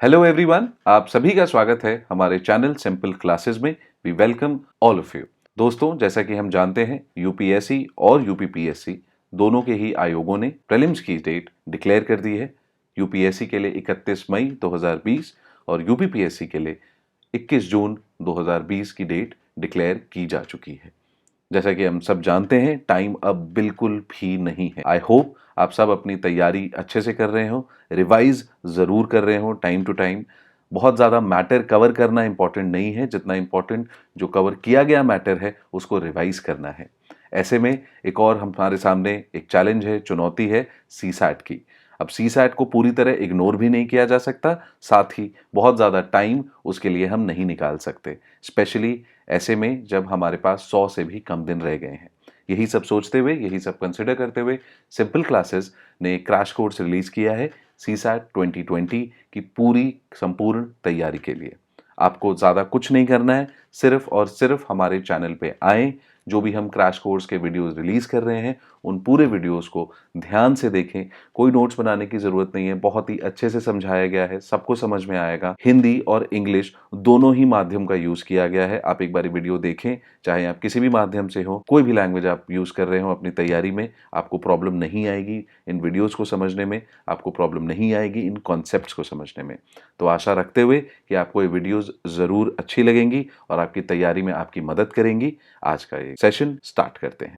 Hello everyone, आप सभी का स्वागत है हमारे चैनल सिंपल क्लासेस में। We welcome all of you. दोस्तों, जैसा कि हम जानते हैं, यूपीएससी और यूपीपीएससी दोनों के ही आयोगों ने प्रीलिम्स की डेट डिक्लेयर कर दी है। यूपीएससी के लिए 31 मई 2020 और यूपीपीएससी के लिए 21 जून 2020 की डेट डिक्लेयर की जा चुकी है। जैसा कि हम सब जानते हैं, टाइम अब बिल्कुल भी नहीं है। आई होप आप सब अपनी तैयारी अच्छे से कर रहे हो, रिवाइज ज़रूर कर रहे हो टाइम टू टाइम। बहुत ज़्यादा मैटर कवर करना इंपॉर्टेंट नहीं है, जितना इंपॉर्टेंट जो कवर किया गया मैटर है उसको रिवाइज करना है। ऐसे में एक और हमारे सामने एक चैलेंज है, चुनौती है सीसैट की। अब सीसैट को पूरी तरह इग्नोर भी नहीं किया जा सकता, साथ ही बहुत ज़्यादा टाइम उसके लिए हम नहीं निकाल सकते, स्पेशली ऐसे में जब हमारे पास 100 से भी कम दिन रह गए हैं। यही सब सोचते हुए, यही सब कंसिडर करते हुए सिंपल क्लासेस ने क्रैश कोर्स रिलीज किया है सीसैट 2020 की पूरी संपूर्ण तैयारी के लिए। आपको ज़्यादा कुछ नहीं करना है, सिर्फ और सिर्फ हमारे चैनल पे आएं। जो भी हम क्रैश कोर्स के वीडियोस रिलीज कर रहे हैं उन पूरे वीडियोस को ध्यान से देखें। कोई नोट्स बनाने की ज़रूरत नहीं है, बहुत ही अच्छे से समझाया गया है, सबको समझ में आएगा। हिंदी और इंग्लिश दोनों ही माध्यम का यूज़ किया गया है। आप एक बार वीडियो देखें, चाहे आप किसी भी माध्यम से हो, कोई भी लैंग्वेज आप यूज़ कर रहे हो अपनी तैयारी में, आपको प्रॉब्लम नहीं आएगी इन वीडियोज़ को समझने में, आपको प्रॉब्लम नहीं आएगी इन कॉन्सेप्ट्स को समझने में। तो आशा रखते हुए कि आपको ये वीडियोज़ ज़रूर अच्छी लगेंगी और आपकी तैयारी में आपकी मदद करेंगी, आज का ये सेशन स्टार्ट करते हैं।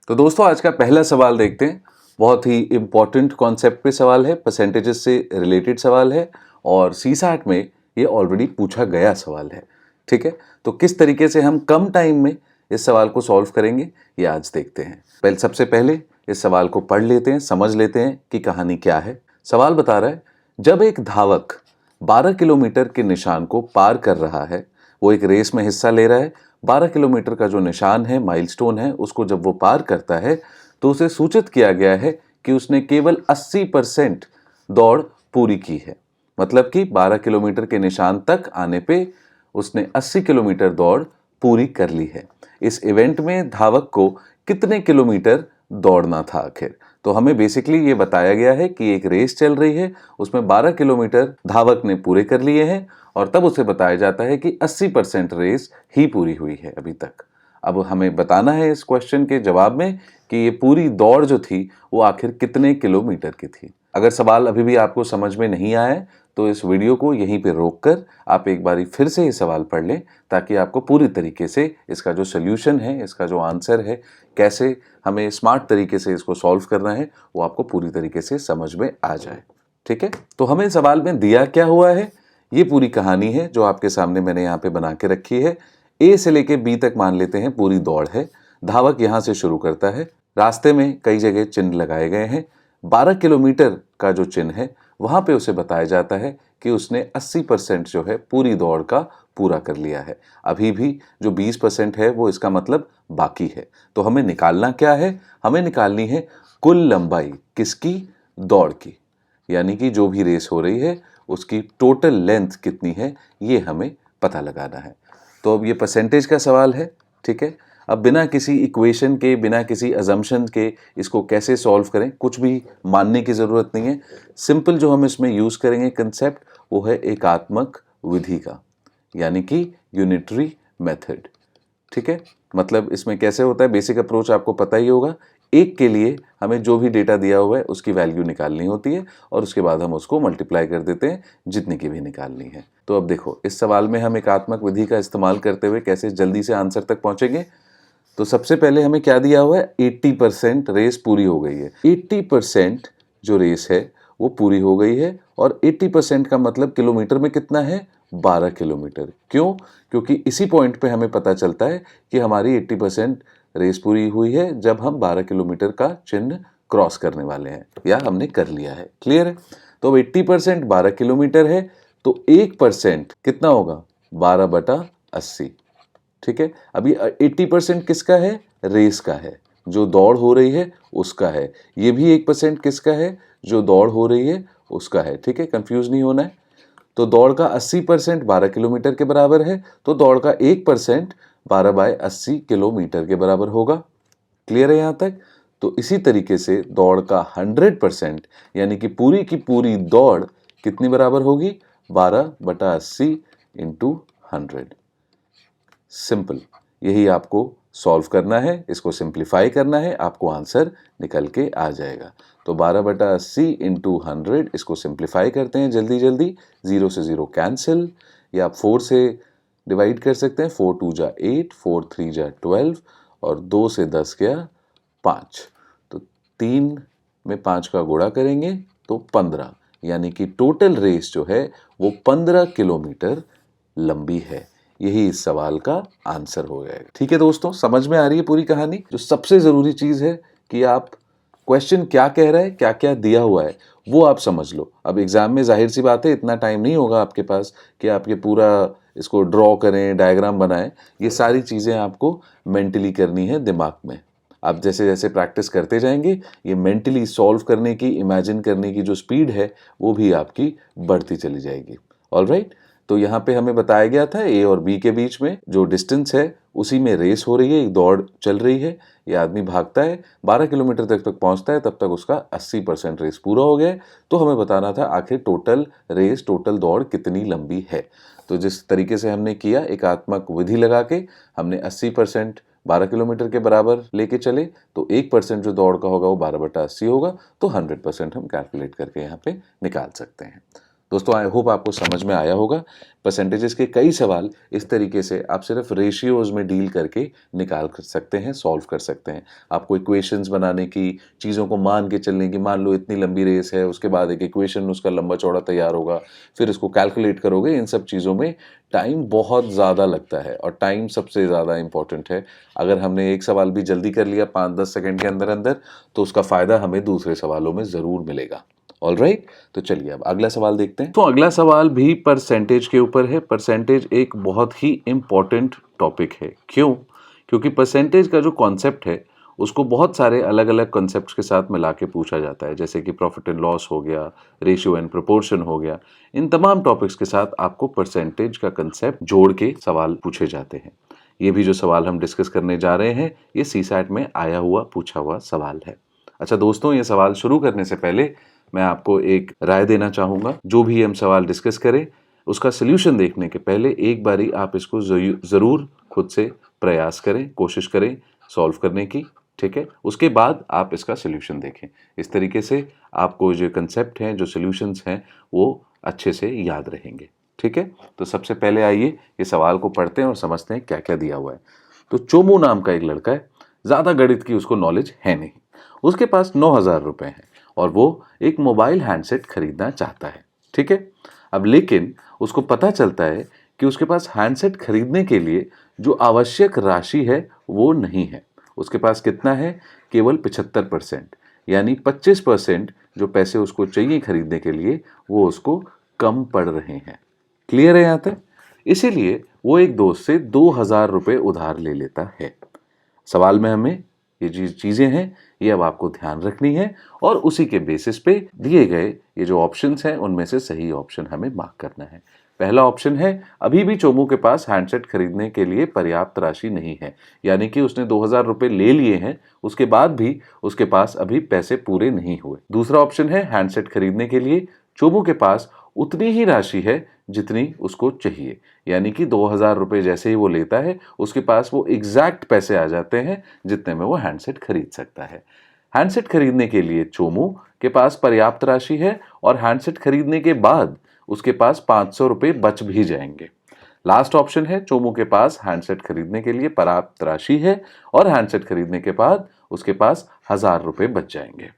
तो दोस्तों, आज का पहला सवाल देखते हैं। बहुत ही इंपॉर्टेंट कॉन्सेप्ट पे सवाल है, परसेंटेजेस से रिलेटेड सवाल है और सीसैट में ये ऑलरेडी पूछा गया सवाल है। ठीक है, तो किस तरीके से हम कम टाइम में इस सवाल को सॉल्व करेंगे ये आज देखते हैं। सबसे पहले इस सवाल को पढ़ लेते हैं, समझ लेते हैं कि कहानी क्या है। सवाल बता रहा है, जब एक धावक 12 किलोमीटर के निशान को पार कर रहा है, वो एक रेस में हिस्सा ले रहा है। 12 किलोमीटर का जो निशान है, माइलस्टोन है, उसको जब वो पार करता है तो उसे सूचित किया गया है कि उसने केवल 80% दौड़ पूरी की है। मतलब कि 12 किलोमीटर के निशान तक आने पे उसने 80 किलोमीटर दौड़ पूरी कर ली है। इस इवेंट में धावक को कितने किलोमीटर दौड़ना था आखिर? तो हमें बेसिकली ये बताया गया है कि एक रेस चल रही है, उसमें 12 किलोमीटर धावक ने पूरे कर लिए हैं और तब उसे बताया जाता है कि 80% रेस ही पूरी हुई है अभी तक। अब हमें बताना है इस क्वेश्चन के जवाब में कि ये पूरी दौड़ जो थी वो आखिर कितने किलोमीटर की थी। अगर सवाल अभी भी आपको समझ में नहीं आया है तो इस वीडियो को यहीं पे रोककर आप एक बारी फिर से ये सवाल पढ़ लें, ताकि आपको पूरी तरीके से इसका जो सोल्यूशन है, इसका जो आंसर है, कैसे हमें स्मार्ट तरीके से इसको सॉल्व करना है, वो आपको पूरी तरीके से समझ में आ जाए। ठीक है, तो हमें सवाल में दिया क्या हुआ है, ये पूरी कहानी है जो आपके सामने मैंने यहाँ पे बना के रखी है। ए से लेके बी तक मान लेते हैं पूरी दौड़ है। धावक यहाँ से शुरू करता है, रास्ते में कई जगह चिन्ह लगाए गए हैं। 12 किलोमीटर का जो चिन्ह है वहां पे उसे बताया जाता है कि उसने 80% जो है पूरी दौड़ का पूरा कर लिया है। अभी भी जो 20% है वो इसका मतलब बाकी है। तो हमें निकालना क्या है? हमें निकालनी है कुल लंबाई किसकी? दौड़ की। यानी कि जो भी रेस हो रही है उसकी टोटल लेंथ कितनी है, ये हमें पता लगाना है। तो अब ये परसेंटेज का सवाल है। ठीक है, अब बिना किसी इक्वेशन के, बिना किसी अजम्पशन के इसको कैसे सॉल्व करें, कुछ भी मानने की ज़रूरत नहीं है। सिंपल जो हम इसमें यूज़ करेंगे कंसेप्ट, वो है एकात्मक विधि का, यानी कि यूनिटरी मेथड। ठीक है, मतलब इसमें कैसे होता है, बेसिक अप्रोच आपको पता ही होगा। एक के लिए हमें जो भी डेटा दिया हुआ है उसकी वैल्यू निकालनी होती है और उसके बाद हम उसको मल्टीप्लाई कर देते हैं जितनी की भी निकालनी है। तो अब देखो, इस सवाल में हम एकात्मक विधि का इस्तेमाल करते हुए कैसे जल्दी से आंसर तक पहुंचेंगे। तो सबसे पहले हमें क्या दिया हुआ है, 80% रेस पूरी हो गई है। 80% जो रेस है वो पूरी हो गई है और 80% का मतलब किलोमीटर में कितना है? 12 किलोमीटर। क्यों? क्योंकि इसी पॉइंट पे हमें पता चलता है कि हमारी 80% रेस पूरी हुई है जब हम 12 किलोमीटर का चिन्ह क्रॉस करने वाले हैं या हमने कर लिया है। क्लियर है? तो अब 80% 12 किलोमीटर है, तो 1% कितना होगा? 12/80। ठीक है, अभी 80% किसका है? रेस का है, जो दौड़ हो रही है उसका है। ये भी 1% किसका है? जो दौड़ हो रही है उसका है। ठीक है, कंफ्यूज नहीं होना है। तो दौड़ का 80% 12 किलोमीटर के बराबर है, तो दौड़ का 1% 12/80 किलोमीटर के बराबर होगा। क्लियर है यहाँ तक? तो इसी तरीके से दौड़ का 100% यानी कि पूरी की पूरी दौड़ कितनी बराबर होगी? 12/80 इंटू 100। सिंपल, यही आपको सॉल्व करना है, इसको सिंप्लीफाई करना है, आपको आंसर निकल के आ जाएगा। तो 12/80 इंटू 100, इसको सिंप्लीफाई करते हैं जल्दी जल्दी। 0 से 0 कैंसिल, या आप 4 से डिवाइड कर सकते हैं। 4 2 जा 8, 4 3 जा 12 और 2 से 10 गया 5। तो 3 में 5 का गुणा करेंगे तो 15, यानी कि टोटल रेस जो है वो 15 किलोमीटर लंबी है। यही इस सवाल का आंसर हो जाएगा। ठीक है दोस्तों, समझ में आ रही है पूरी कहानी? जो सबसे जरूरी चीज है कि आप क्वेश्चन क्या कह रहा है, क्या क्या दिया हुआ है, वो आप समझ लो। अब एग्जाम में जाहिर सी बात है इतना टाइम नहीं होगा आपके पास कि आप ये पूरा इसको ड्रॉ करें, डायग्राम बनाएं। ये सारी चीजें आपको मेंटली करनी है दिमाग में। आप जैसे जैसे प्रैक्टिस करते जाएंगे, ये मेंटली सॉल्व करने की, इमेजिन करने की जो स्पीड है वो भी आपकी बढ़ती चली जाएगी। ऑलराइट, तो यहाँ पे हमें बताया गया था ए और बी के बीच में जो डिस्टेंस है उसी में रेस हो रही है, एक दौड़ चल रही है। ये आदमी भागता है, 12 किलोमीटर तक पहुंचता है, तब तक उसका 80% रेस पूरा हो गया है। तो हमें बताना था आखिर टोटल रेस, टोटल दौड़ कितनी लंबी है। तो जिस तरीके से हमने किया, एकात्मक विधि लगा के हमने 80% 12 किलोमीटर के बराबर लेके चले, तो 1% जो दौड़ का होगा वो 12/80 होगा। तो 100% हम कैलकुलेट करके यहाँ पे निकाल सकते हैं। दोस्तों, आई होप आपको समझ में आया होगा। परसेंटेजेस के कई सवाल इस तरीके से आप सिर्फ रेशियोज में डील करके निकाल कर सकते हैं, सॉल्व कर सकते हैं। आपको इक्वेशंस बनाने की, चीज़ों को मान के चलने की, मान लो इतनी लंबी रेस है, उसके बाद एक इक्वेशन उसका लंबा चौड़ा तैयार होगा, फिर इसको कैलकुलेट करोगे। इन सब चीज़ों में टाइम बहुत ज़्यादा लगता है और टाइम सबसे ज़्यादा इंपॉर्टेंट है। अगर हमने एक सवाल भी जल्दी कर लिया 5-10 सेकेंड के अंदर अंदर, तो उसका फ़ायदा हमें दूसरे सवालों में ज़रूर मिलेगा। ऑलराइट, तो चलिए अब अगला सवाल देखते हैं। तो अगला सवाल भी परसेंटेज के ऊपर है। परसेंटेज एक बहुत ही इंपॉर्टेंट टॉपिक है। क्यों? क्योंकि परसेंटेज का जो कॉन्सेप्ट है उसको बहुत सारे अलग अलग कॉन्सेप्ट्स के साथ मिला के पूछा जाता है, जैसे कि प्रॉफिट एंड लॉस हो गया, रेशियो एंड प्रोपोर्शन हो गया। इन तमाम टॉपिक्स के साथ आपको परसेंटेज का कंसेप्ट जोड़ के सवाल पूछे जाते हैं। ये भी जो सवाल हम डिस्कस करने जा रहे हैं, ये सीसैट में आया हुआ पूछा हुआ सवाल है। अच्छा दोस्तों, ये सवाल शुरू करने से पहले मैं आपको एक राय देना चाहूँगा। जो भी हम सवाल डिस्कस करें, उसका सॉल्यूशन देखने के पहले एक बारी आप इसको ज़रूर खुद से प्रयास करें, कोशिश करें सॉल्व करने की। ठीक है, उसके बाद आप इसका सॉल्यूशन देखें। इस तरीके से आपको जो कंसेप्ट हैं, जो सॉल्यूशंस हैं, वो अच्छे से याद रहेंगे। ठीक है, तो सबसे पहले आइए ये सवाल को पढ़ते हैं और समझते हैं क्या क्या दिया हुआ है। तो चोमू नाम का एक लड़का है, ज़्यादा गणित की उसको नॉलेज है नहीं। उसके पास 9,000 रुपये हैं और वो एक मोबाइल हैंडसेट खरीदना चाहता है। ठीक है, अब लेकिन उसको पता चलता है कि उसके पास हैंडसेट खरीदने के लिए जो आवश्यक राशि है वो नहीं है। उसके पास कितना है? केवल 75%, यानी 25% जो पैसे उसको चाहिए खरीदने के लिए वो उसको कम पड़ रहे हैं। क्लियर है यहाँ तक? इसीलिए वो एक दोस्त से 2,000 रुपये उधार ले लेता है। सवाल में हमें ये चीज़ें हैं, ये अब आपको ध्यान रखनी है और उसी के बेसिस पे दिए गए ये जो ऑप्शंस हैं उनमें से सही ऑप्शन हमें मार्क करना है। पहला ऑप्शन है, अभी भी चोमू के पास हैंडसेट खरीदने के लिए पर्याप्त राशि नहीं है, यानी कि उसने 2,000 रुपये ले लिए हैं, उसके बाद भी उसके पास अभी पैसे पूरे नहीं हुए। दूसरा ऑप्शन है, हैंडसेट खरीदने के लिए चोमू के पास उतनी ही राशि है जितनी उसको चाहिए, यानी कि 2,000 रुपये जैसे ही वो लेता है उसके पास वो एग्जैक्ट पैसे आ जाते हैं जितने में वो हैंडसेट खरीद सकता है। हैंडसेट खरीदने के लिए चोमू के पास पर्याप्त राशि है और हैंडसेट खरीदने के बाद उसके पास 500 रुपये बच भी जाएंगे। लास्ट ऑप्शन है, चोमू के पास हैंडसेट खरीदने के लिए पर्याप्त राशि है और हैंडसेट खरीदने के बाद उसके पास 1,000 रुपये बच जाएंगे।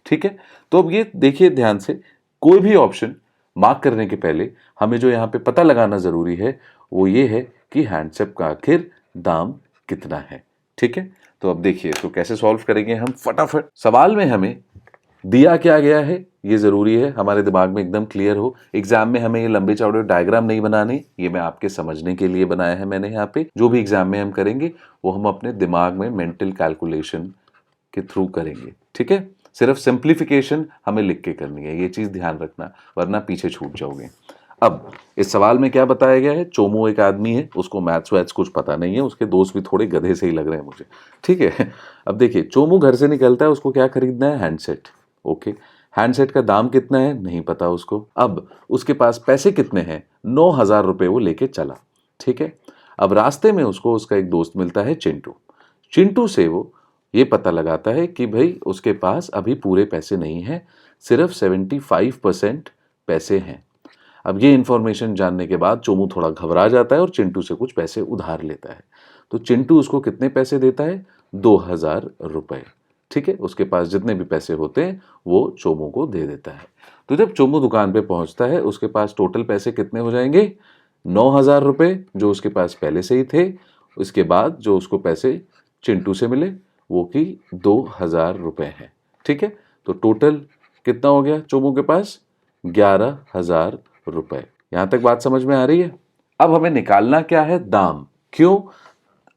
ठीक है, तो अब ये देखिए ध्यान से, कोई भी ऑप्शन मार्क करने के पहले हमें जो यहाँ पे पता लगाना जरूरी है वो ये है कि हैंडसेट का आखिर दाम कितना है। ठीक है, तो अब देखिए इसको कैसे सॉल्व करेंगे हम फटाफट। सवाल में हमें दिया क्या गया है ये जरूरी है हमारे दिमाग में एकदम क्लियर हो। एग्जाम में हमें ये लंबे चौड़े डायग्राम नहीं बनाने, ये मैं आपके समझने के लिए बनाया है मैंने। यहाँ पे जो भी एग्जाम में हम करेंगे वो हम अपने दिमाग में मेंटल कैलकुलेशन के थ्रू करेंगे। ठीक है, सिर्फ सिंप्लीफिकेशन हमें लिख के करनी है, ये चीज ध्यान रखना, वरना पीछे छूट जाओगे। अब इस सवाल में क्या बताया गया है, चोमू एक आदमी है, उसको मैथ्स वैथ्स कुछ पता नहीं है, उसके दोस्त भी थोड़े गधे से ही लग रहे हैं मुझे, ठीक है। अब देखिए, चोमू घर से निकलता है, उसको क्या खरीदना है, हैंडसेट। ओके, हैंडसेट का दाम कितना है नहीं पता उसको। अब उसके पास पैसे कितने हैं, 9,000 रुपये वो लेके चला, ठीक है। अब रास्ते में उसको उसका एक दोस्त मिलता है चिंटू। चिंटू से वो ये पता लगाता है कि भाई उसके पास अभी पूरे पैसे नहीं हैं, सिर्फ 75% पैसे हैं। अब ये इन्फॉर्मेशन जानने के बाद चोमू थोड़ा घबरा जाता है और चिंटू से कुछ पैसे उधार लेता है। तो चिंटू उसको कितने पैसे देता है, 2,000 रुपए, ठीक है। उसके पास जितने भी पैसे होते हैं वो चोमू को दे देता है। तो जब चोमू दुकान पे पहुंचता है, उसके पास टोटल पैसे कितने हो जाएंगे, 9,000 रुपए जो उसके पास पहले से ही थे। उसके बाद जो उसको पैसे चिंटू से मिले वो कि 2,000 रुपए हैं, ठीक है। तो टोटल कितना हो गया चोमू के पास, 11,000 रुपए। यहां तक बात समझ में आ रही है। अब हमें निकालना क्या है, दाम। क्यों,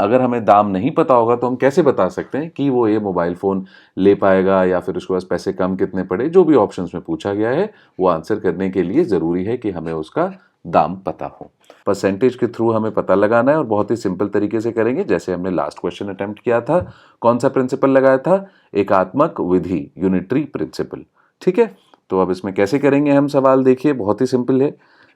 अगर हमें दाम नहीं पता होगा तो हम कैसे बता सकते हैं कि वो ये मोबाइल फोन ले पाएगा या फिर उसके पास पैसे कम कितने पड़े। जो भी ऑप्शंस में पूछा गया है वो आंसर करने के लिए जरूरी है कि हमें उसका दाम पता हो। परसेंटेज के थ्रू हमें पता लगाना है और बहुत ही सिंपल तरीके से करेंगे, जैसे हमने लास्ट क्वेश्चन अटेम्प्ट किया था। कौन सा प्रिंसिपल लगाया था, एकात्मक विधि, यूनिटरी प्रिंसिपल, ठीक है। तो अब इसमें कैसे करेंगे हम सवाल, देखिए बहुत ही सिंपल है।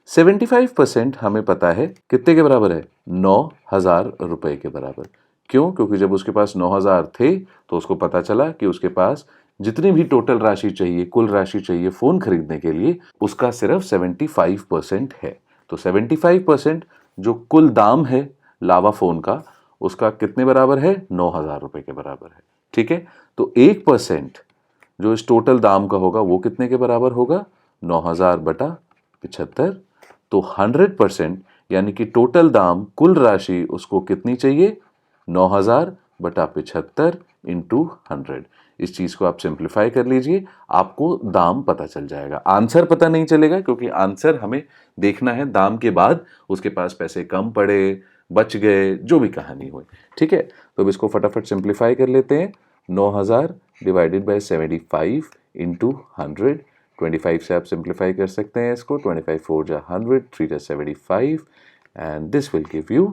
75% हमें पता है कितने के बराबर है, 9,000 रुपए के बराबर। क्यों, क्योंकि जब उसके पास 9,000 थे तो उसको पता चला कि उसके पास जितनी भी टोटल राशि चाहिए, कुल राशि चाहिए फोन खरीदने के लिए, उसका सिर्फ 75% है। तो 75% जो कुल दाम है लावा फोन का, उसका कितने बराबर है, 9,000 रुपए के बराबर है, ठीक है। तो 1% जो इस टोटल दाम का होगा वो कितने के बराबर होगा, 9,000 बटा 75। तो 100% यानी कि टोटल दाम, कुल राशि उसको कितनी चाहिए, 9,000 बटा 75 इंटू 100। इस चीज को आप सिंप्लीफाई कर लीजिए, आपको दाम पता चल जाएगा। आंसर पता नहीं चलेगा क्योंकि आंसर हमें देखना है दाम के बाद उसके पास पैसे कम पड़े, बच गए, जो भी कहानी हुई, ठीक है। तो अब इसको फटाफट सिंप्लीफाई कर लेते हैं। 9,000 डिवाइडेड बाय 75 इंटू 100। 25 से आप सिंप्लीफाई कर सकते हैं इसको। 25 4 जा 100, 3 जा 75 and this will give you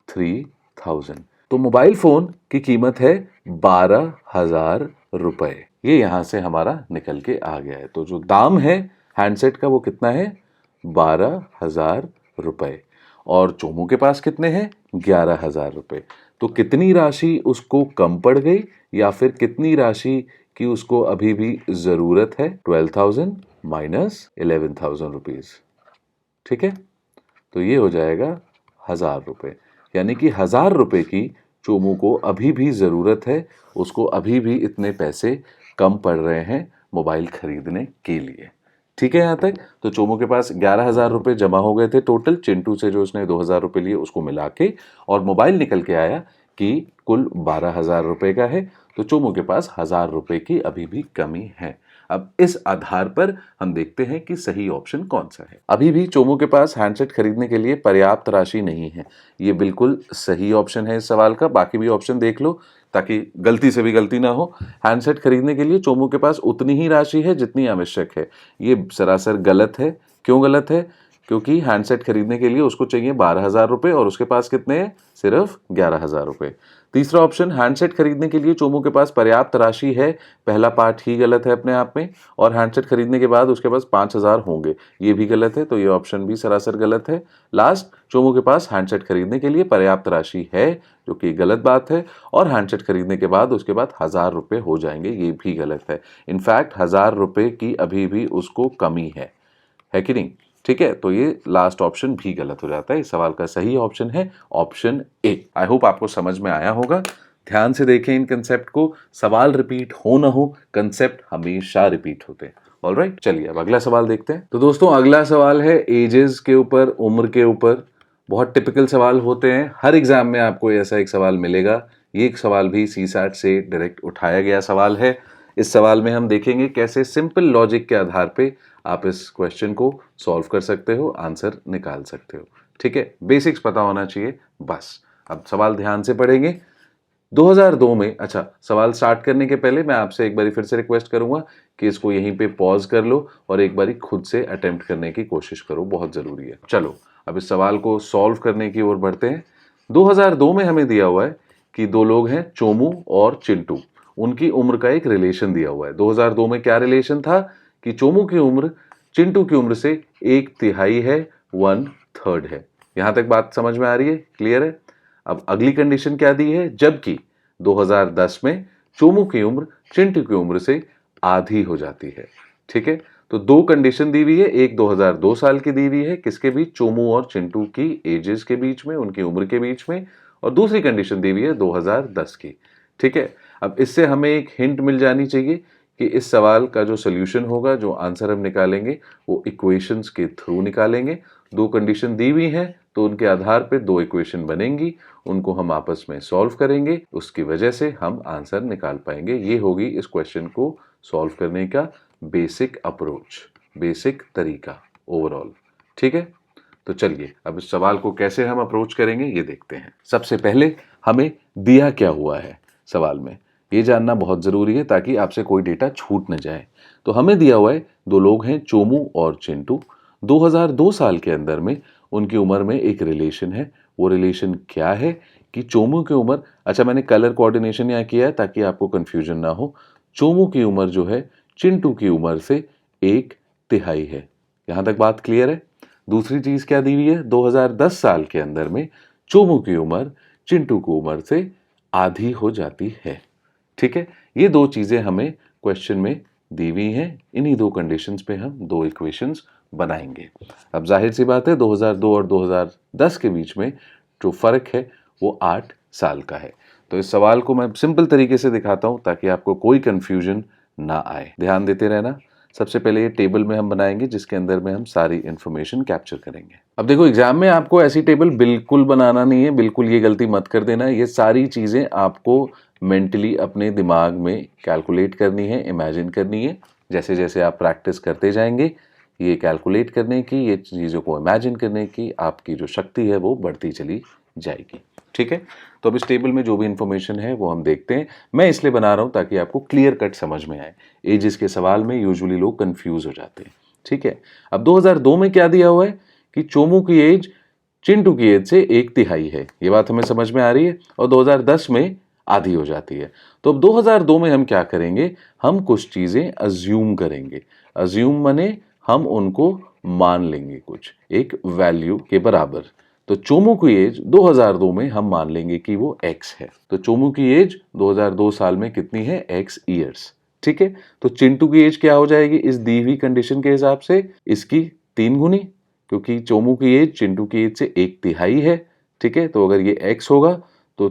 3,000। तो मोबाइल फोन की कीमत है 12,000 रुपए। ये यहां से हमारा निकल के आ गया है। तो जो दाम है हैंडसेट का वो कितना है, 12,000 रुपए। और चोमू के पास कितने हैं, 11,000 रुपए। तो कितनी राशि उसको कम पड़ गई या फिर कितनी राशि की उसको अभी भी जरूरत है, 12,000 माइनस 11,000 रुपीज, ठीक है। तो ये हो जाएगा 1,000 रुपए। यानी कि 1,000 रुपए की चोमू को अभी भी जरूरत है, उसको अभी भी इतने पैसे कम पड़ रहे हैं मोबाइल खरीदने के लिए, ठीक है। यहां तक तो चोमू के पास 11,000 रुपए जमा हो गए थे टोटल, चिंटू से जो उसने 2,000 रुपए लिए उसको मिला के, और मोबाइल निकल के आया कि कुल 12,000 रुपए का है। तो चोमू के पास 1,000 रुपए की अभी भी कमी है। अब इस आधार पर हम देखते हैं कि सही ऑप्शन कौन सा है। अभी भी चोमू के पास हैंडसेट खरीदने के लिए पर्याप्त राशि नहीं है, ये बिल्कुल सही ऑप्शन है इस सवाल का। बाकी भी ऑप्शन देख लो ताकि गलती से भी गलती ना हो। हैंडसेट खरीदने के लिए चोमू के पास उतनी ही राशि है जितनी आवश्यक है, ये सरासर गलत है। क्यों गलत है, क्योंकि हैंडसेट खरीदने के लिए उसको चाहिए 12,000 रुपए और उसके पास कितने हैं, सिर्फ 11,000 रुपए। तीसरा ऑप्शन, हैंडसेट खरीदने के लिए चोमू के पास पर्याप्त राशि है, पहला पार्ट ही गलत है अपने आप में। और हैंडसेट खरीदने के बाद उसके पास 5,000 होंगे, ये भी गलत है। तो ये ऑप्शन भी सरासर गलत है। लास्ट, चोमू के पास हैंडसेट खरीदने के लिए पर्याप्त राशि है, जो कि गलत बात है। और हैंडसेट खरीदने के बाद उसके बाद 1,000 रुपए हो जाएंगे, ये भी गलत है। इनफैक्ट 1,000 रुपए की अभी भी उसको कमी है कि नहीं, ठीक है। तो ये लास्ट ऑप्शन भी गलत हो जाता है। इस सवाल का सही ऑप्शन है ऑप्शन ए। आई होप आपको समझ में आया होगा। ध्यान से देखें इन कंसेप्ट को, सवाल रिपीट हो ना हो, कंसेप्ट हमेशा रिपीट होते हैं। ऑलराइट, चलिए अब अगला सवाल देखते हैं। तो दोस्तों अगला सवाल है एजेस के ऊपर, उम्र के ऊपर। बहुत टिपिकल सवाल होते हैं, हर एग्जाम में आपको ऐसा एक सवाल मिलेगा। ये एक सवाल भी सीसैट से डायरेक्ट उठाया गया सवाल है। इस सवाल में हम देखेंगे कैसे सिंपल लॉजिक के आधार पे आप इस क्वेश्चन को सॉल्व कर सकते हो, आंसर निकाल सकते हो, ठीक है। बेसिक्स पता होना चाहिए बस। अब सवाल ध्यान से पढ़ेंगे, 2002 में, अच्छा सवाल स्टार्ट करने के पहले मैं आपसे एक बारी फिर से रिक्वेस्ट करूंगा कि इसको यहीं पे पॉज कर लो और एक बारी खुद से अटेम्प्ट करने की कोशिश करो, बहुत जरूरी है। चलो अब इस सवाल को सॉल्व करने की ओर बढ़ते हैं। 2002 में हमें दिया हुआ है कि दो लोग हैं चोमू और चिंटू, उनकी उम्र का एक रिलेशन दिया हुआ है। 2002 में क्या रिलेशन था कि चोमू की उम्र चिंटू की उम्र से 1/3 है, 1/3 है। यहां तक बात समझ में आ रही है, क्लियर है? अब अगली कंडीशन क्या दी है, जबकि 2010 में चोमू की उम्र चिंटू की उम्र से आधी हो जाती है। ठीक है, तो दो कंडीशन दी हुई है, एक 2002 साल की दी हुई है किसके बीच, चोमू और चिंटू की एजेस के बीच में, उनकी उम्र के बीच में, और दूसरी कंडीशन दी हुई है 2010 की। ठीक है, अब इससे हमें एक हिंट मिल जानी चाहिए कि इस सवाल का जो सोल्यूशन होगा, जो आंसर हम निकालेंगे वो इक्वेशंस के थ्रू निकालेंगे। दो कंडीशन दी हुई हैं तो उनके आधार पे दो इक्वेशन बनेंगी, उनको हम आपस में सॉल्व करेंगे, उसकी वजह से हम आंसर निकाल पाएंगे। ये होगी इस क्वेश्चन को सॉल्व करने का बेसिक अप्रोच, बेसिक तरीका ओवरऑल। ठीक है, तो चलिए अब इस सवाल को कैसे हम अप्रोच करेंगे ये देखते हैं। सबसे पहले हमें दिया क्या हुआ है सवाल में, ये जानना बहुत जरूरी है ताकि आपसे कोई डेटा छूट न जाए। तो हमें दिया हुआ है दो लोग हैं चोमू और चिंटू, 2002 साल के अंदर में उनकी उम्र में एक रिलेशन है। वो रिलेशन क्या है कि चोमू की उम्र, अच्छा मैंने कलर कोऑर्डिनेशन यहाँ किया है ताकि आपको कंफ्यूजन ना हो, चोमू की उम्र जो है चिंटू की उम्र से 1/3 है। यहां तक बात क्लियर है? दूसरी चीज क्या दी हुई है, 2010 साल के अंदर में चोमू की उम्र चिंटू की उम्र से आधी हो जाती है। ठीक है, ये दो चीजें हमें क्वेश्चन में दी हुई हैं, इन्हीं दो कंडीशंस पे हम दो इक्वेशंस बनाएंगे। अब जाहिर सी बात है 2002 और 2010 के बीच में जो फर्क है वो 8 साल का है। तो इस सवाल को मैं सिंपल तरीके से दिखाता हूं ताकि आपको कोई कंफ्यूजन ना आए, ध्यान देते रहना। सबसे पहले ये टेबल में हम बनाएंगे जिसके अंदर में हम सारी इंफॉर्मेशन कैप्चर करेंगे। अब देखो एग्जाम में आपको ऐसी टेबल बिल्कुल बनाना नहीं है, बिल्कुल ये गलती मत कर देना। ये सारी चीजें आपको मेंटली अपने दिमाग में कैलकुलेट करनी है, इमेजिन करनी है। जैसे जैसे आप प्रैक्टिस करते जाएंगे ये कैलकुलेट करने की, ये चीज़ों को इमेजिन करने की आपकी जो शक्ति है वो बढ़ती चली जाएगी। ठीक है, तो अब इस टेबल में जो भी इंफॉर्मेशन है वो हम देखते हैं। मैं इसलिए बना रहा हूं ताकि आपको क्लियर कट समझ में आए। एजेस के सवाल में यूजुअली लोग कंफ्यूज हो जाते हैं। ठीक है, अब 2002 में क्या दिया हुआ है कि चोमू की एज चिंटू की एज से 1/3 है, ये बात हमें समझ में आ रही है, और 2010 में आधी हो जाती है। तो अब 2002 में हम क्या करेंगे, हम कुछ चीजें अज्यूम करेंगे। अज्यूम माने हम उनको मान लेंगे कुछ एक वैल्यू के बराबर। तो चोमू की एज 2002 में हम मान लेंगे कि वो x है। तो चोमू की एज 2002 साल में कितनी है, x ईयर्स। ठीक है, तो चिंटू की एज क्या हो जाएगी इस दी हुई कंडीशन के हिसाब से, इसकी 3 गुनी, क्योंकि चोमू की एज चिंटू की एज से 1/3 है। ठीक है, तो अगर ये x होगा तो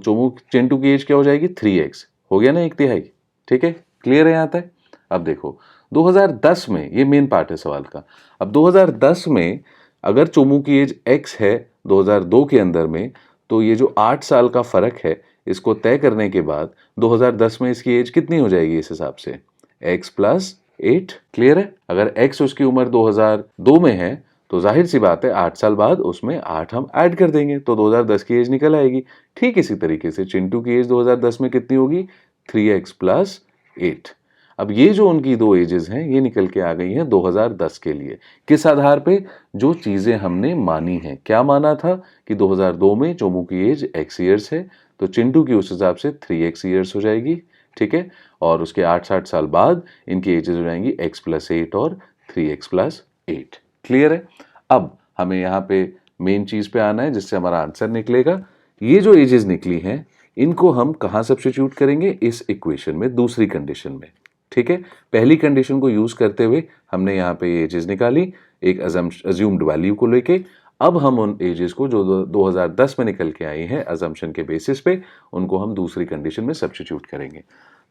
चिंटू की एज क्या हो जाएगी, 3x हो गया ना, 1/3। ठीक है, क्लियर है यहाँ तक? अब देखो 2010 में, ये मेन पार्ट है सवाल का। अब 2010 में अगर चोमू की एज x है 2002 के अंदर में, तो ये जो 8 साल का फर्क है इसको तय करने के बाद 2010 में इसकी एज कितनी हो जाएगी इस हिसाब से, x + 8। क्लियर है? अगर x उसकी उम्र 2002 में है तो जाहिर सी बात है 8 साल बाद उसमें 8 हम ऐड कर देंगे तो 2010 की एज निकल आएगी। ठीक इसी तरीके से चिंटू की एज 2010 में कितनी होगी, 3x + 8। अब ये जो उनकी दो एजेस हैं ये निकल के आ गई हैं 2010 के लिए। किस आधार पे, जो चीजें हमने मानी हैं। क्या माना था कि 2002 में चोमू की एज x ईयर्स है, तो चिंटू की उस हिसाब से 3x ईयर्स हो जाएगी। ठीक है, और उसके 8-60 साल बाद इनकी एजेस हो जाएंगी x + 8 और 3x + 8। क्लियर है? अब हमें यहाँ पे मेन चीज पे आना है जिससे हमारा आंसर निकलेगा। ये जो एजेस निकली हैं इनको हम कहाँ सब्स्टिट्यूट करेंगे, इस इक्वेशन में दूसरी कंडीशन में। ठीक है, पहली कंडीशन को यूज करते हुए हमने यहाँ पे एजेस निकाली एक अज्यूम्ड वैल्यू को लेके। अब हम उन एजेस को जो 2010 में निकल के आई हैं अजम्पशन के बेसिस पे, उनको हम दूसरी कंडीशन में सब्स्टिट्यूट करेंगे।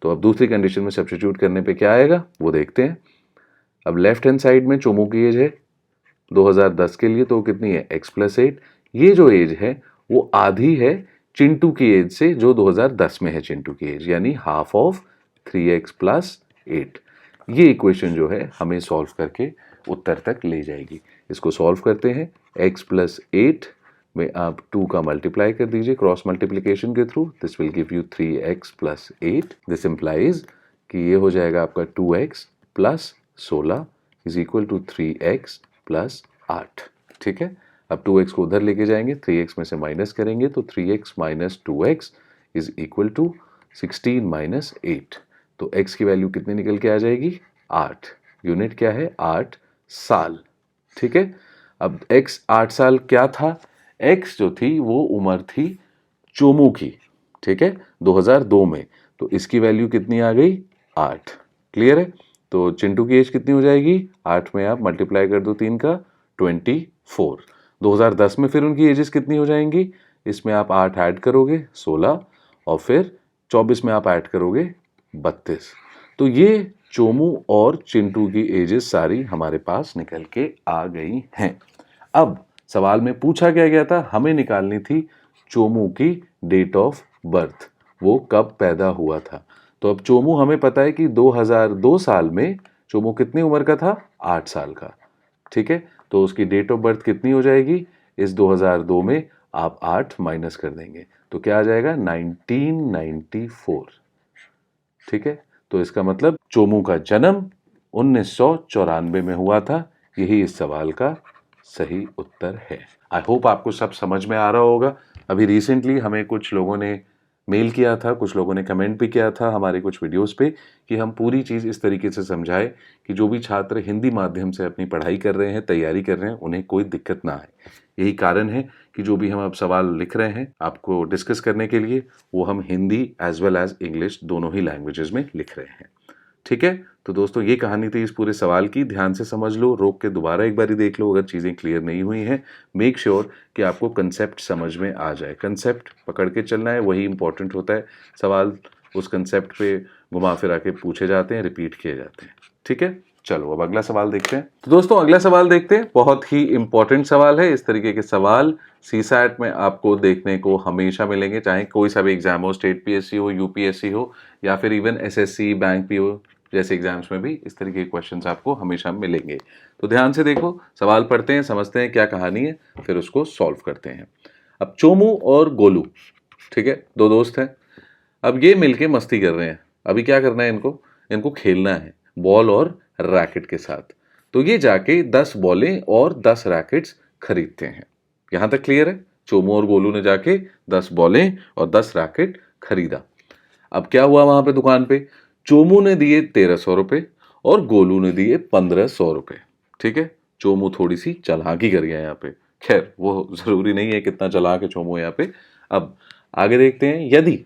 तो अब दूसरी कंडीशन में सब्स्टिट्यूट करने पे क्या आएगा वो देखते हैं। अब लेफ्ट हैंड साइड में चोमू की एज है 2010 के लिए, तो कितनी है, x + 8। ये जो एज है वो आधी है चिंटू की एज से जो 2010 में है चिंटू की एज, यानी हाफ ऑफ 3x + 8। ये इक्वेशन जो है हमें सॉल्व करके उत्तर तक ले जाएगी। इसको सॉल्व करते हैं, x + 8 में आप 2 का मल्टीप्लाई कर दीजिए क्रॉस मल्टीप्लिकेशन के through, this will give you 3x plus 8। This implies कि ये हो जाएगा आपका 2x plus 16 is equal to 3x plus 8। ठीक है, अब 2x को उधर लेके जाएंगे, 3x में से माइनस करेंगे तो 3x minus 2x is equal to 16 minus 8। तो x की वैल्यू कितनी निकल के आ जाएगी? 8। यूनिट क्या है? 8 साल। ठीक है, अब x 8 साल क्या था? x जो थी वो उम्र थी चोमू की। ठीक है, 2002 में। तो इसकी वैल्यू कितनी आ गई? 8। क्लियर है? तो चिंटू की एज कितनी हो जाएगी? 8 में आप मल्टीप्लाई कर दो 3 का 24। 2010 में फिर उनकी एजेस कितनी हो जाएंगी? इसमें आप 8 ऐड करोगे 16 और फिर 24 में आप ऐड करोगे 32। तो ये चोमू और चिंटू की एजेस सारी हमारे पास निकल के आ गई हैं। अब सवाल में पूछा क्या गया था? हमें निकालनी थी चोमू की डेट ऑफ बर्थ, वो कब पैदा हुआ था। तो अब चोमू हमें पता है कि 2002 साल में चोमू कितनी उम्र का था? 8 साल का। ठीक है, तो उसकी डेट ऑफ बर्थ कितनी हो जाएगी? इस 2002 में आप 8 माइनस कर देंगे तो क्या आ जाएगा? 1994। ठीक है, तो इसका मतलब चोमू का जन्म 1994 में हुआ था। यही इस सवाल का सही उत्तर है। आई होप आपको सब समझ में आ रहा होगा। अभी रिसेंटली हमें कुछ लोगों ने मेल किया था, कुछ लोगों ने कमेंट भी किया था हमारे कुछ वीडियोस पे कि हम पूरी चीज़ इस तरीके से समझाएं कि जो भी छात्र हिंदी माध्यम से अपनी पढ़ाई कर रहे हैं, तैयारी कर रहे हैं, उन्हें कोई दिक्कत ना आए। यही कारण है कि जो भी हम अब सवाल लिख रहे हैं आपको डिस्कस करने के लिए, वो हम Hindi as well as English दोनों ही लैंग्वेजेस में लिख रहे हैं। ठीक है, तो दोस्तों ये कहानी थी इस पूरे सवाल की। ध्यान से समझ लो, रोक के दोबारा एक बारी देख लो अगर चीज़ें क्लियर नहीं हुई हैं। मेक श्योर कि आपको कंसेप्ट समझ में आ जाए। कंसेप्ट पकड़ के चलना है, वही इंपॉर्टेंट होता है। सवाल उस कंसेप्ट पे घुमा फिरा के पूछे जाते हैं, रिपीट किए जाते हैं। ठीक है, चलो अब अगला सवाल देखते हैं। तो दोस्तों अगला सवाल देखते हैं, बहुत ही इंपॉर्टेंट सवाल है। इस तरीके के सवाल सीसैट में आपको देखने को हमेशा मिलेंगे, चाहे कोई सा भी एग्जाम हो, स्टेट पीएससी हो, यूपीएससी हो या फिर इवन एसएससी, बैंक पीओ जैसे एग्जाम्स में भी इस तरीके के क्वेश्चंस आपको हमेशा मिलेंगे। तो ध्यान से देखो, सवाल पढ़ते हैं, समझते हैं क्या कहानी है, फिर उसको सॉल्व करते हैं। अब चोमू और गोलू, ठीक है, दो दोस्त हैं। अब ये मिलके मस्ती कर रहे हैं। अभी क्या करना है इनको? इनको खेलना है बॉल और रैकेट के साथ। तो ये जाके 10 बॉलें और 10 रैकेट्स खरीदते हैं। यहां तक क्लियर है? चोमू और गोलू ने जाके 10 बॉलें और 10 रैकेट खरीदा। अब क्या हुआ वहां पे दुकान पे? चोमू ने दिए 1300 रुपए और गोलू ने दिए 1500 रुपए। ठीक है, चोमू थोड़ी सी चालाकी कर गया यहाँ पे। खैर वो जरूरी नहीं है कितना चालाक है चोमू यहाँ पे। अब आगे देखते हैं, यदि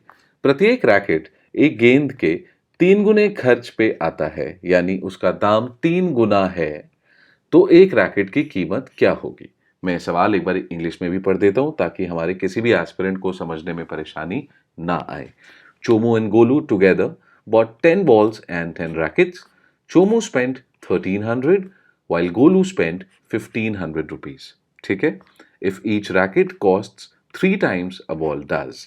प्रत्येक रैकेट एक गेंद के 3 गुने खर्च पे आता है, यानी उसका दाम 3 गुना है, तो एक रैकेट की कीमत क्या होगी? मैं सवाल एक बार इंग्लिश में भी पढ़ देता हूं ताकि हमारे किसी भी एस्पिरेंट को समझने में परेशानी ना आए। Chomu and Golu together bought 10 balls and 10 rackets. Chomu spent 1300 while Golu spent 1500 rupees. ठीक है? If each racket costs 3 times a ball does,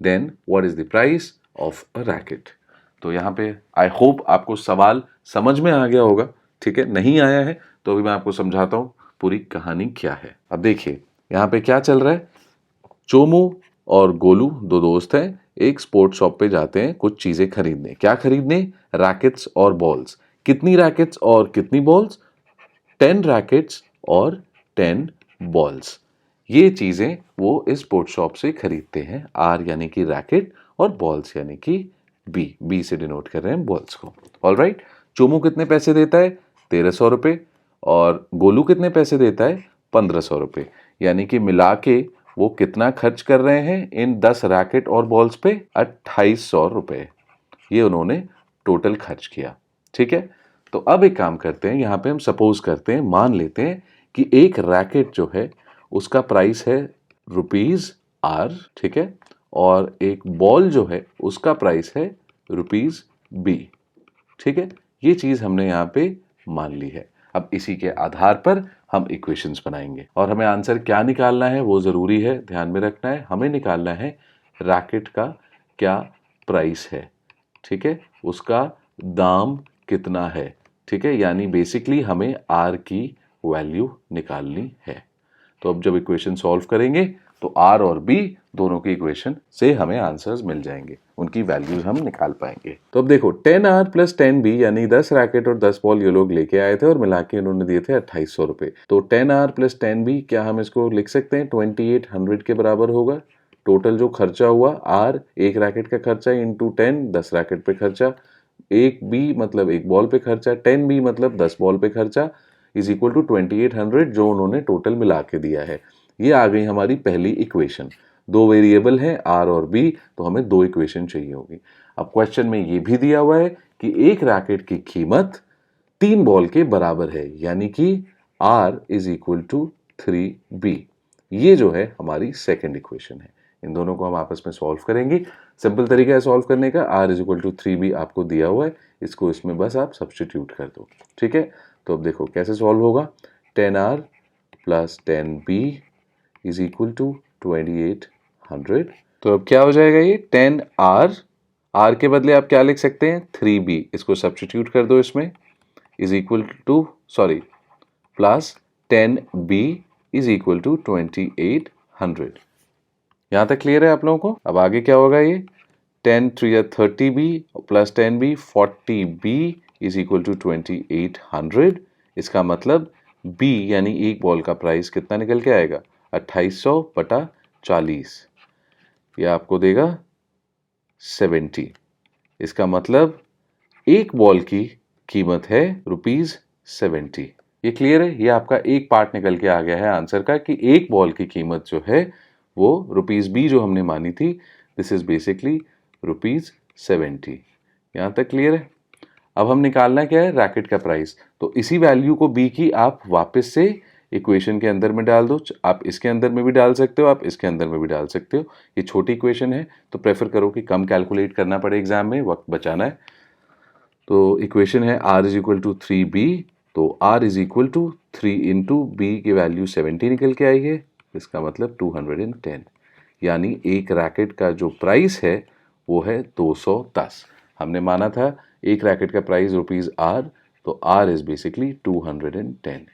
then what is the price of a racket? तो यहाँ पे आई होप आपको सवाल समझ में आ गया होगा। ठीक है, नहीं आया है तो अभी मैं आपको समझाता हूँ पूरी कहानी क्या है। अब देखिए यहाँ पे क्या चल रहा है। चोमू और गोलू दो दोस्त हैं, एक स्पोर्ट्स शॉप पे जाते हैं कुछ चीजें खरीदने। क्या खरीदने? रैकेट्स और बॉल्स। कितनी रैकेट्स और कितनी बॉल्स? 10 रैकेट्स और 10 बॉल्स। ये चीजें वो इस स्पोर्ट्स शॉप से खरीदते हैं। आर यानी कि रैकेट और बॉल्स यानी कि बी से डिनोट कर रहे हैं बॉल्स को। ऑलराइट, चोमू कितने पैसे देता है? 1300 रुपए। और गोलू कितने पैसे देता है? 1500 रुपए। यानी कि मिला के वो कितना खर्च कर रहे हैं इन 10 रैकेट और बॉल्स पे? 2800 रुपए। ये उन्होंने टोटल खर्च किया। ठीक है, तो अब एक काम करते हैं, यहां पे हम सपोज करते हैं, मान लेते हैं कि एक रैकेट जो है उसका प्राइस है ₹R। ठीक है, और एक बॉल जो है उसका प्राइस है ₹B। ठीक है, ये चीज हमने यहां पे मान ली है। अब इसी के आधार पर हम इक्वेशंस बनाएंगे और हमें आंसर क्या निकालना है वो जरूरी है, ध्यान में रखना है। हमें निकालना है रैकेट का क्या प्राइस है। ठीक है, उसका दाम कितना है। ठीक है, यानी बेसिकली हमें आर की वैल्यू निकालनी है। तो अब जब इक्वेशन सॉल्व करेंगे तो आर और बी दोनों की इक्वेशन से हमें आंसर्स मिल जाएंगे, उनकी वैल्यूज हम निकाल पाएंगे। तो अब देखो 10R प्लस 10B यानी 10 रैकेट और 10 बॉल ये लोग लेके आए थे और मिला के इन्होंने दिए थे 2800 रुपए। तो 10R प्लस 10B क्या हम इसको लिख सकते हैं 2800 के बराबर होगा। टोटल जो खर्चा हुआ आर एक रैकेट का खर्चा इंटू 10 10 रैकेट पे खर्चा, एक बी मतलब एक बॉल पे खर्चा, 10B मतलब 10 बॉल पे खर्चा इज इक्वल टू 2800 जो उन्होंने टोटल मिला के दिया है। ये आ गई हमारी पहली इक्वेशन। दो वेरिएबल हैं आर और बी, तो हमें दो इक्वेशन चाहिए होगी। अब क्वेश्चन में ये भी दिया हुआ है कि एक रैकेट की कीमत 3 बॉल के बराबर है, यानी कि are is equal to 3B। ये जो है हमारी सेकेंड इक्वेशन है। इन दोनों को हम आपस में सॉल्व करेंगे। सिंपल तरीका है सॉल्व करने का, are is equal to 3B आपको दिया हुआ है, इसको इसमें बस आप सब्स्टिट्यूट कर दो। ठीक है, तो अब देखो कैसे सॉल्व होगा। 10R plus 10B is equal to 2800। तो अब क्या हो जाएगा ये 10R, R के बदले आप क्या लिख सकते हैं 3B, इसको सब्स्टिट्यूट कर दो इसमें, is equal to plus 10B is equal to 2800। यहाँ तक क्लियर है आप लोगों को। अब आगे क्या होगा ये 10 3 30B plus 10B 40B is equal to 2800। इसका मतलब B यानी एक बॉल का प्राइस कितना निकल के आएगा 2800 बटा 40, ये आपको देगा 70। इसका मतलब एक बॉल की कीमत है ₹70। ये क्लियर है। ये आपका एक पार्ट निकल के आ गया है आंसर का कि एक बॉल की कीमत जो है वो ₹B जो हमने मानी थी, दिस इज बेसिकली ₹70। यहाँ तक क्लियर है। अब हम निकालना क्या है रैकेट का प्राइस, तो इसी वैल्यू को B की आप वापस से इक्वेशन के अंदर में डाल दो। आप इसके अंदर में भी डाल सकते हो, आप इसके अंदर में भी डाल सकते हो। ये छोटी इक्वेशन है तो प्रेफर करो कि कम कैलकुलेट करना पड़े, एग्जाम में वक्त बचाना है। तो इक्वेशन है R is equal to 3B, तो R is equal to 3 into B की वैल्यू 70 निकल के आई है, इसका मतलब 210, यानी एक रैकेट का जो प्राइस है वो है 210। हमने माना था एक रैकेट का प्राइस ₹R, तो R इज बेसिकली 210।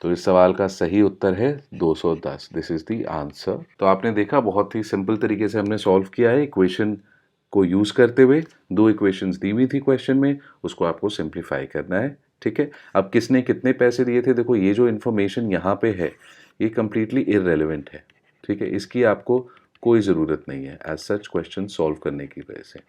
तो इस सवाल का सही उत्तर है 210। This is the answer. तो आपने देखा बहुत ही सिंपल तरीके से हमने सॉल्व किया है इक्वेशन को यूज करते हुए। दो इक्वेशंस दी हुई थी क्वेश्चन में, उसको आपको सिंप्लीफाई करना है। ठीक है, अब किसने कितने पैसे दिए थे, देखो ये जो इन्फॉर्मेशन यहाँ पे है ये कंप्लीटली इररेलेवेंट है। ठीक है, इसकी आपको कोई ज़रूरत नहीं है एज सच क्वेश्चन सॉल्व करने की वजह से।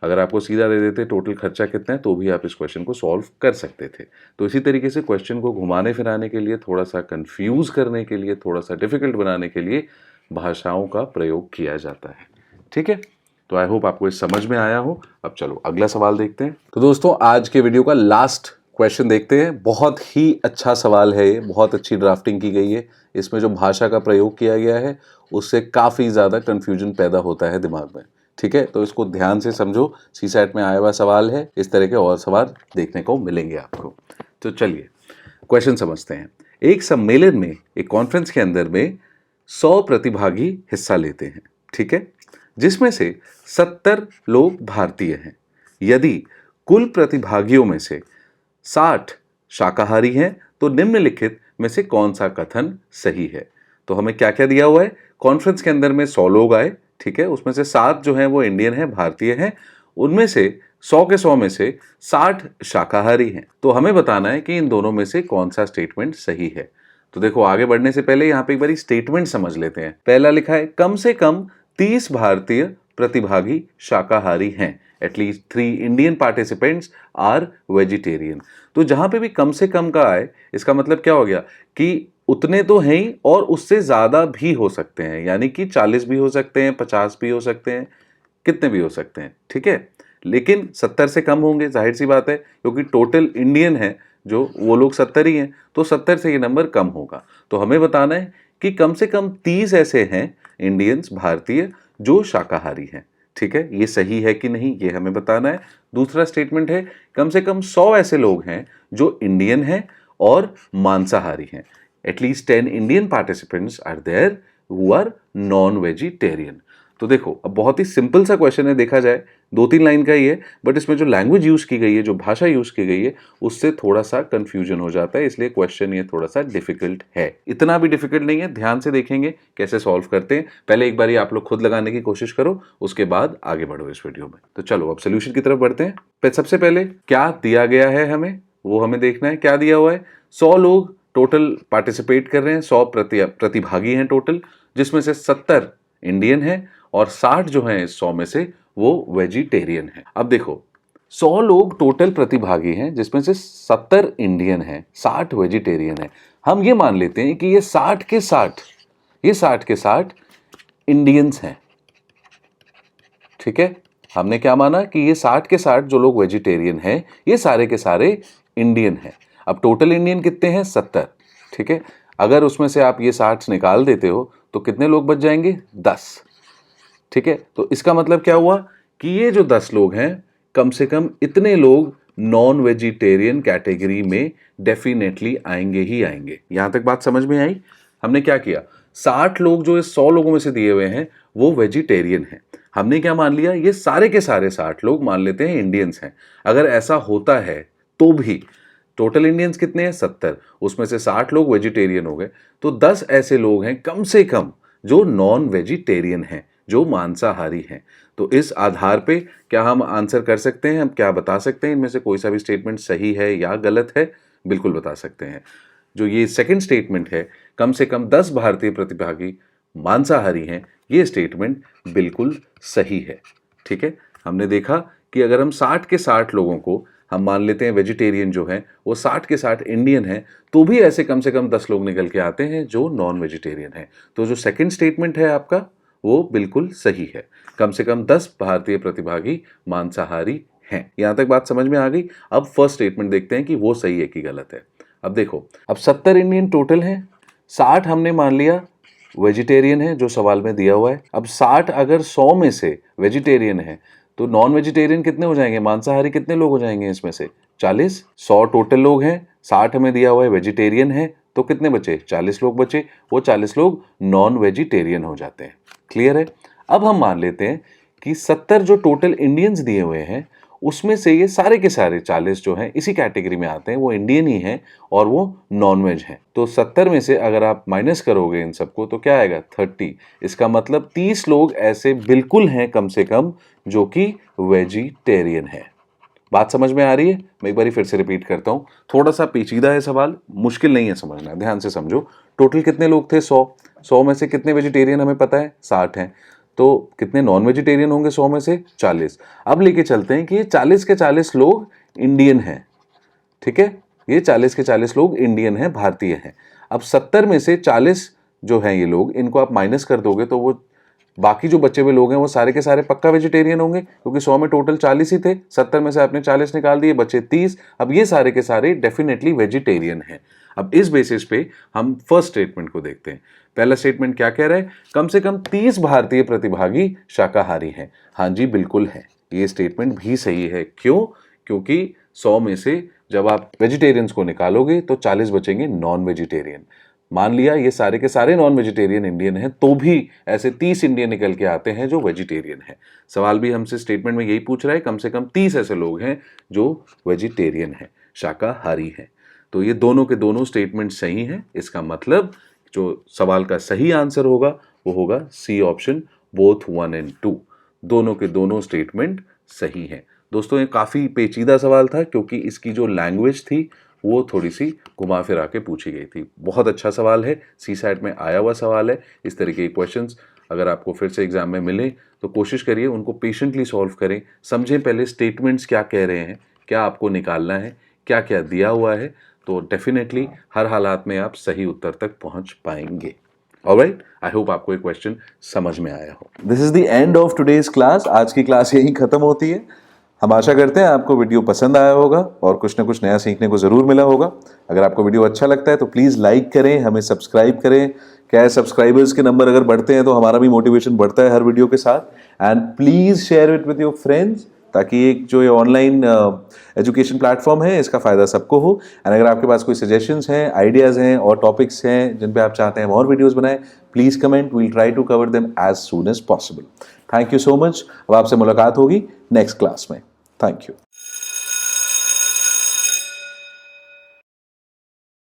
अगर आपको सीधा दे देते टोटल खर्चा कितना है तो भी आप इस क्वेश्चन को सॉल्व कर सकते थे। तो इसी तरीके से क्वेश्चन को घुमाने फिराने के लिए, थोड़ा सा कंफ्यूज करने के लिए, थोड़ा सा डिफिकल्ट बनाने के लिए भाषाओं का प्रयोग किया जाता है। ठीक है, तो आई होप आपको इस समझ में आया हो। अब चलो अगला सवाल देखते हैं। तो दोस्तों आज के वीडियो का लास्ट क्वेश्चन देखते हैं। बहुत ही अच्छा सवाल है ये, बहुत अच्छी ड्राफ्टिंग की गई है। इसमें जो भाषा का प्रयोग किया गया है उससे काफ़ी ज़्यादा कन्फ्यूजन पैदा होता है दिमाग में। ठीक है, तो इसको ध्यान से समझो। सीसैट में आया हुआ सवाल है, इस तरह के और सवाल देखने को मिलेंगे आपको। तो चलिए क्वेश्चन समझते हैं। एक सम्मेलन में, एक कॉन्फ्रेंस के अंदर में 100 प्रतिभागी हिस्सा लेते हैं। ठीक है, जिसमें से 70 लोग भारतीय हैं। यदि कुल प्रतिभागियों में से 60 शाकाहारी हैं तो निम्नलिखित में से कौन सा कथन सही है। तो हमें क्या क्या दिया हुआ है, कॉन्फ्रेंस के अंदर में 100 लोग आए। ठीक है, उसमें से 7 जो हैं वो इंडियन हैं, भारतीय हैं। उनमें से 100 के 100 में से 60 शाकाहारी हैं। तो हमें बताना है कि इन दोनों में से कौन सा स्टेटमेंट सही है। तो देखो आगे बढ़ने से पहले यहाँ पे एक बार स्टेटमेंट समझ लेते हैं। पहला लिखा है कम से कम 30 भारतीय प्रतिभागी शाकाहारी हैं। At least 3 Indian participants are vegetarian. तो जहां पे भी कम से कम का आए, इसका मतलब क्या हो गया कि उतने तो हैं ही और उससे ज्यादा भी हो सकते हैं, यानी कि 40 भी हो सकते हैं, 50 भी हो सकते हैं, कितने भी हो सकते हैं। ठीक है, लेकिन 70 से कम होंगे, जाहिर सी बात है, क्योंकि टोटल इंडियन है जो वो लोग 70 ही हैं, तो 70 से ये नंबर कम होगा। तो हमें बताना है कि कम से कम 30 ऐसे हैं इंडियंस, भारतीय, जो शाकाहारी हैं। ठीक है, ये सही है कि नहीं ये हमें बताना है। दूसरा स्टेटमेंट है कम से कम 100 ऐसे लोग हैं जो इंडियन हैं और मांसाहारी हैं। At least 10 Indian participants are there who are non vegetarian. तो देखो अब बहुत ही सिंपल सा क्वेश्चन है देखा जाए, 2-3 लाइन का ही है, बट इसमें जो लैंग्वेज यूज़ की गई है, जो भाषा यूज़ की गई है, उससे थोड़ा सा कन्फ्यूजन हो जाता है, इसलिए क्वेश्चन ये थोड़ा सा डिफिकल्ट है। इतना भी डिफिकल्ट नहीं है, ध्यान से देखेंगे कैसे सॉल्व करते हैं। पहले एक बार आप लोग खुद लगाने की कोशिश करो, उसके बाद आगे बढ़ो इस वीडियो में। तो चलो अब सोल्यूशन की तरफ बढ़ते हैं। सबसे पहले क्या दिया गया है हमें, वो हमें देखना है। क्या दिया हुआ है? 100 लोग टोटल पार्टिसिपेट कर रहे हैं, 100 प्रतिभागी हैं टोटल, जिसमें से 70 इंडियन हैं और 60 जो हैं इस 100 में से वो वेजिटेरियन हैं। अब देखो 100 लोग टोटल प्रतिभागी हैं, जिसमें से 70 इंडियन हैं, 60 वेजिटेरियन हैं। हम ये मान लेते हैं कि ये 60 के 60 इंडियंस हैं। ठीक है, हमने क्या माना कि ये 60 के 60 जो लोग वेजिटेरियन हैं, ये सारे के सारे इंडियन हैं। अब टोटल इंडियन कितने हैं? 70। ठीक है, अगर उसमें से आप ये 60 निकाल देते हो तो कितने लोग बच जाएंगे? 10। ठीक है, तो इसका मतलब क्या हुआ कि ये जो 10 लोग हैं, कम से कम इतने लोग नॉन वेजिटेरियन कैटेगरी में डेफिनेटली आएंगे ही आएंगे। यहां तक बात समझ में आई? हमने क्या किया, 60 लोग जो इस 100 लोगों में से दिए हुए हैं वो वेजिटेरियन हैं। हमने क्या मान लिया, ये सारे के सारे 60 लोग मान लेते हैं इंडियंस हैं। अगर ऐसा होता है तो भी टोटल इंडियंस कितने हैं? 70, उसमें से 60 लोग वेजिटेरियन हो गए, तो 10 ऐसे लोग हैं कम से कम जो नॉन वेजिटेरियन हैं, जो मांसाहारी हैं। तो इस आधार पे क्या हम आंसर कर सकते हैं, हम क्या बता सकते हैं इनमें से कोई सा भी स्टेटमेंट सही है या गलत है? बिल्कुल बता सकते हैं। जो ये सेकंड स्टेटमेंट है, कम से कम 10 भारतीय प्रतिभागी मांसाहारी हैं, ये स्टेटमेंट बिल्कुल सही है। ठीक है, हमने देखा कि अगर हम 60 के 60 लोगों को हम मान लेते हैं वेजिटेरियन जो हैं, वो 60 के 60 इंडियन हैं, तो भी ऐसे कम से कम 10 लोग निकल के आते हैं जो नॉन वेजिटेरियन हैं। तो जो सेकंड स्टेटमेंट है आपका, वो बिल्कुल सही है। कम से कम 10 भारतीय प्रतिभागी मांसाहारी हैं। यहां तक बात समझ में आ गई? अब फर्स्ट स्टेटमेंट देखते हैं कि वो सही है कि गलत है। अब देखो, अब 70 इंडियन टोटल हैं, 60 हमने मान लिया वेजिटेरियन है जो सवाल में दिया हुआ है। अब 60 अगर 100 में से वेजिटेरियन है तो नॉन वेजिटेरियन कितने हो जाएंगे, मांसाहारी कितने लोग हो जाएंगे इसमें से? 40। 100 टोटल लोग हैं, 60 हमें दिया हुआ है वेजिटेरियन है, तो कितने बचे? 40 लोग बचे। वो 40 लोग नॉन वेजिटेरियन हो जाते हैं। क्लियर है? अब हम मान लेते हैं कि 70 जो टोटल इंडियंस दिए हुए हैं, उसमें से ये सारे के सारे 40 जो हैं इसी कैटेगरी में आते हैं, वो इंडियन ही हैं और वो नॉन वेज हैं। तो 70 में से अगर आप माइनस करोगे इन सबको तो क्या आएगा? 30। इसका मतलब 30 लोग ऐसे बिल्कुल हैं कम से कम जो कि वेजिटेरियन है। बात समझ में आ रही है? मैं एक बार फिर से रिपीट करता हूं, थोड़ा सा पेचीदा है सवाल, मुश्किल नहीं है समझना, ध्यान से समझो। टोटल कितने लोग थे? 100 में से कितने वेजिटेरियन हमें पता है? 60 हैं। तो कितने नॉन वेजिटेरियन होंगे 100 में से? 40। अब लेके चलते हैं कि ये 40 के 40 लोग इंडियन हैं। ठीक है, ये 40 के 40 लोग इंडियन हैं, भारतीय हैं। अब 70 में से 40 जो हैं ये लोग, इनको आप माइनस कर दोगे तो वो बाकी जो बचे हुए लोग हैं वो सारे के सारे पक्का वेजिटेरियन होंगे, क्योंकि 100 में टोटल 40 ही थे। 70 में से आपने 40 निकाल दिए, बचे 30। अब ये सारे के सारे डेफिनेटली वेजिटेरियन हैं। अब इस बेसिस पे हम फर्स्ट स्टेटमेंट को देखते हैं। पहला स्टेटमेंट क्या कह रहा है? कम से कम 30 भारतीय प्रतिभागी शाकाहारी हैं। हाँ जी, बिल्कुल है, ये स्टेटमेंट भी सही है। क्यों? क्योंकि 100 में से जब आप वेजिटेरियंस को निकालोगे तो 40 बचेंगे नॉन वेजिटेरियन। मान लिया ये सारे के सारे नॉन वेजिटेरियन इंडियन हैं, तो भी ऐसे 30 इंडियन निकल के आते हैं जो वेजिटेरियन हैं। सवाल भी हमसे स्टेटमेंट में यही पूछ रहा है, कम से कम 30 ऐसे लोग हैं जो वेजिटेरियन हैं, शाकाहारी हैं। तो ये दोनों के दोनों स्टेटमेंट सही हैं। इसका मतलब जो सवाल का सही आंसर होगा वो होगा सी ऑप्शन, बोथ 1 and 2। दोनों के दोनों स्टेटमेंट सही हैं। दोस्तों ये काफ़ी पेचीदा सवाल था, क्योंकि इसकी जो लैंग्वेज थी वो थोड़ी सी घुमा फिरा के पूछी गई थी। बहुत अच्छा सवाल है, सीसैट में आया हुआ सवाल है। इस तरीके के क्वेश्चंस अगर आपको फिर से एग्जाम में मिले तो कोशिश करिए उनको पेशेंटली सॉल्व करें, समझें पहले स्टेटमेंट्स क्या कह रहे हैं, क्या आपको निकालना है, क्या क्या दिया हुआ है, तो डेफिनेटली हर हालात में आप सही उत्तर तक पहुंच पाएंगे। ऑलराइट, आई होप आपको ये क्वेश्चन समझ में आया हो। This is the end of today's class. आज की क्लास यहीं खत्म होती है। हम आशा करते हैं आपको वीडियो पसंद आया होगा और कुछ ना कुछ नया सीखने को ज़रूर मिला होगा। अगर आपको वीडियो अच्छा लगता है तो प्लीज़ लाइक करें, हमें सब्सक्राइब करें। क्या है, सब्सक्राइबर्स के नंबर अगर बढ़ते हैं तो हमारा भी मोटिवेशन बढ़ता है हर वीडियो के साथ। And please share it with your friends, ताकि एक जो ये ऑनलाइन एजुकेशन प्लेटफॉर्म है इसका फ़ायदा सबको हो। एंड अगर आपके पास कोई सजेशंस हैं, आइडियाज़ हैं और टॉपिक्स हैं जिन पे आप चाहते हैं हम और वीडियोज़ बनाएं, please comment, we will try to cover them as soon as possible. Thank you so much. अब आपसे मुलाकात होगी नेक्स्ट क्लास में। Thank you.